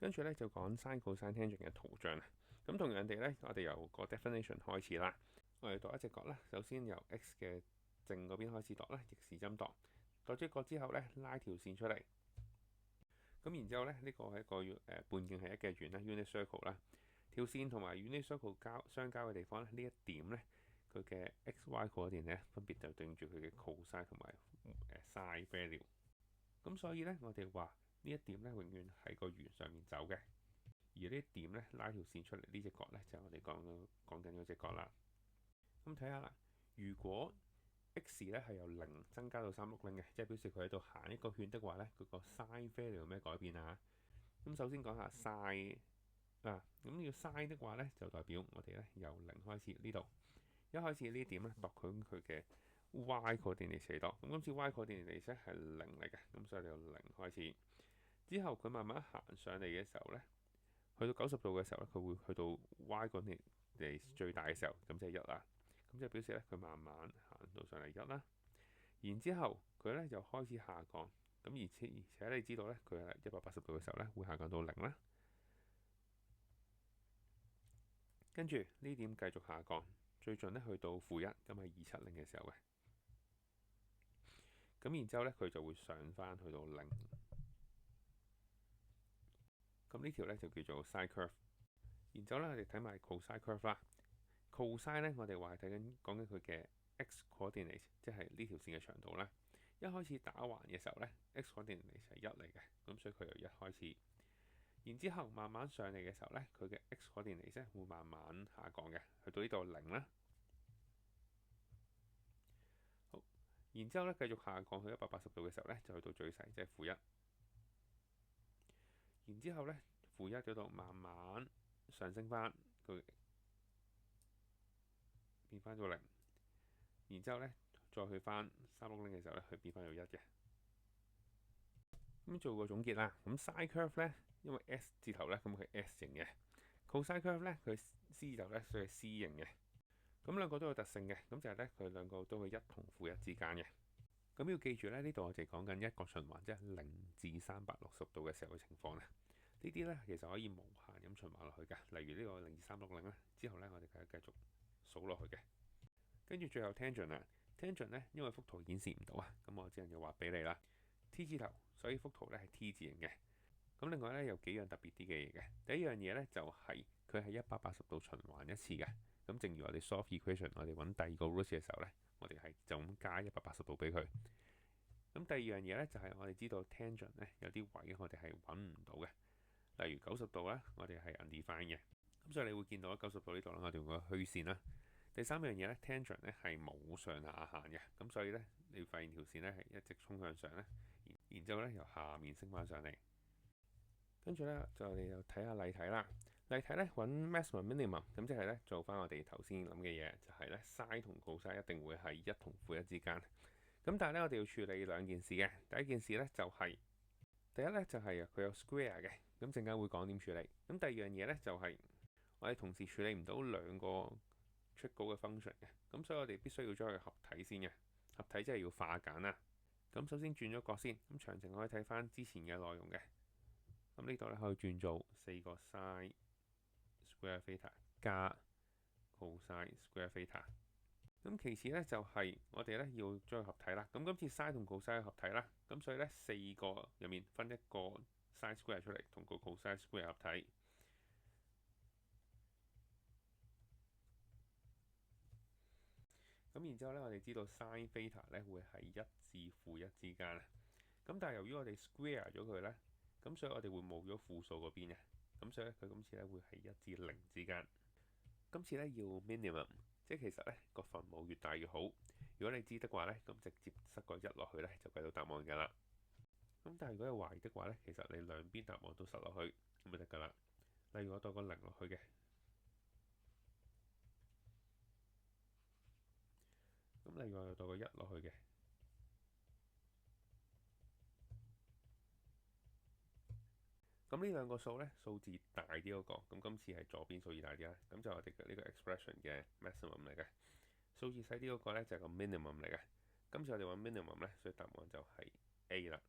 跟住咧就講 sin、cosine、tangent 嘅圖像啦。咁同樣地咧，我哋由個 definition 開始啦。我哋度一隻角啦，首先由 x 嘅正嗰邊開始度啦，逆時針度。度咗角之後咧，拉條線出嚟。咁然之後咧，呢個係一個半徑係1嘅圓啦 ，unit circle 啦。條線同埋 unit circle 相交嘅地方咧，呢一點咧，佢嘅 x、y coordinate咧分別就對應住佢嘅 cosine 同埋sin value。咁所以咧，我哋話呢一點咧永遠喺個圓上面走嘅。而呢一點咧拉條線出嚟，呢隻角咧就係我哋講緊嗰隻角啦。咁睇下啦，如果 x 咧係由0增加到360嘅，即係表示佢喺度行一個圈的話咧，佢個 sin value 有咩改變啊？咁首先講下 sin 啊，咁要 sin 的話咧，就代表我哋咧由0開始呢度，一開始呢點咧度佢嘅 y coordinate 嚟度，咁今次 y coordinate 嚟係0嚟嘅，咁所以你由0開始，之後佢慢慢行上嚟嘅時候咧，去到90度嘅時候咧，佢會去到 y coordinate 最大嘅時候，咁即係1啦。咁就表示咧，佢慢慢行到上嚟1啦。然之後佢咧就開始下降。咁而且你知道咧，佢係180度嘅時候咧，會下降到0啦。跟住呢點繼續下降，最盡咧去到-1，咁係270嘅時候嘅。咁然之後咧，佢就會上翻去到0。咁呢條咧就叫做 sine curve。然之後咧，我哋睇埋 cosine curve 啦。cosine 咧，我哋話係講緊佢嘅 x coordinate， 即係呢條線嘅長度啦。一開始打橫嘅時候咧，x coordinate 係1嚟嘅，咁所以佢由1開始。然之後慢慢上嚟嘅時候咧，佢嘅 x coordinate 咧會慢慢下降嘅，去到呢度0啦。好，然之後咧繼續下降去180度嘅時候咧，就去到最細，即係-1。然之後咧-1嗰度慢慢上升翻，佢變翻到0。然之後咧再去翻360嘅時候咧，佢變翻到1嘅。咁做個總結啦。咁 sine curve 咧，因為 S 字頭咧，咁佢 S 型嘅；cosine curve 咧，佢 C 字頭咧，所以係 C 型嘅。咁兩個都有特性嘅，咁就係咧佢兩個都係1同-1之間嘅。咁要記住咧，呢度我哋講緊一個循環，即係0至360度嘅時候嘅情況咧。呢啲咧其實可以無限咁循環落去㗎。例如呢個0至360咧，之後咧我哋繼續數落去嘅。跟住最後 tangent 啦，tangent 咧因為幅圖顯示唔到啊，咁我只能要話俾你啦。T 字頭，所以幅圖咧係 T 字形嘅。咁另外咧有幾樣特別啲嘅嘢嘅。第一樣嘢咧就係佢係180度循環一次嘅。咁正如我哋 solve equation，我哋揾第二個 root 嘅時候咧，我哋係就咁加180度俾佢。咁第二樣嘢咧就係我哋知道 tangent 咧有啲位我哋係揾唔到嘅，例如90度咧，我哋係 undefined 嘅。咁所以你會見到90度呢度啦，我哋用個虛線啦。第三樣嘢咧 tangent 咧係冇上下限嘅，咁所以咧你會發現條線咧係一直衝向上咧，然之後咧由下面升翻上嚟。跟住咧我哋就睇下例題啦。例題咧揾 maximum minimum，咁即係咧做翻我哋頭先諗嘅嘢，就係咧 sin 同 cosine 一定會係1同-1之間。咁但係咧我哋要處理兩件事嘅。第一件事咧就係第一咧就係佢有 square 嘅，咁陣間會講點處理。咁第二樣嘢咧就係我哋同時處理唔到兩個出稿嘅 function 嘅，咁所以我哋必須要將佢合體先嘅。合體即係要化簡啦。咁首先轉咗角先，咁詳情可以睇翻之前嘅內容嘅。咁呢度咧可以轉做4個 sin square theta 加 cosine square theta。咁其次咧就係我哋咧要將佢合體啦。咁今次 sin 同 cosine 合體啦，咁所以咧4個入面分一個 sin square 出嚟，同個 cosine square 合體。咁然之後咧，我哋知道 sin theta 咧會係1至-1之間啊。咁但係由於我哋 square 咗佢咧，咁所以我哋會冇咗負數嗰邊嘅。咁所以咧佢今次咧會係1至0之間。今次咧要 minimum，即係其實咧個分母越大越好。如果你知的話咧，咁直接塞個1落去咧就計到答案㗎啦。咁但係如果係懷疑的話咧，其實你兩邊答案都塞落去咁就得㗎啦。例如我當個0落去嘅。咁另外又到個1落去嘅。咁呢兩個數咧，數字大啲嗰個，咁今次係左邊數字大啲啦。咁就我哋嘅呢個 expression 嘅 maximum 嚟嘅。數字細啲嗰個咧就係個 minimum 嚟嘅。今次我哋揾 minimum咧，所以答案就係 A 啦。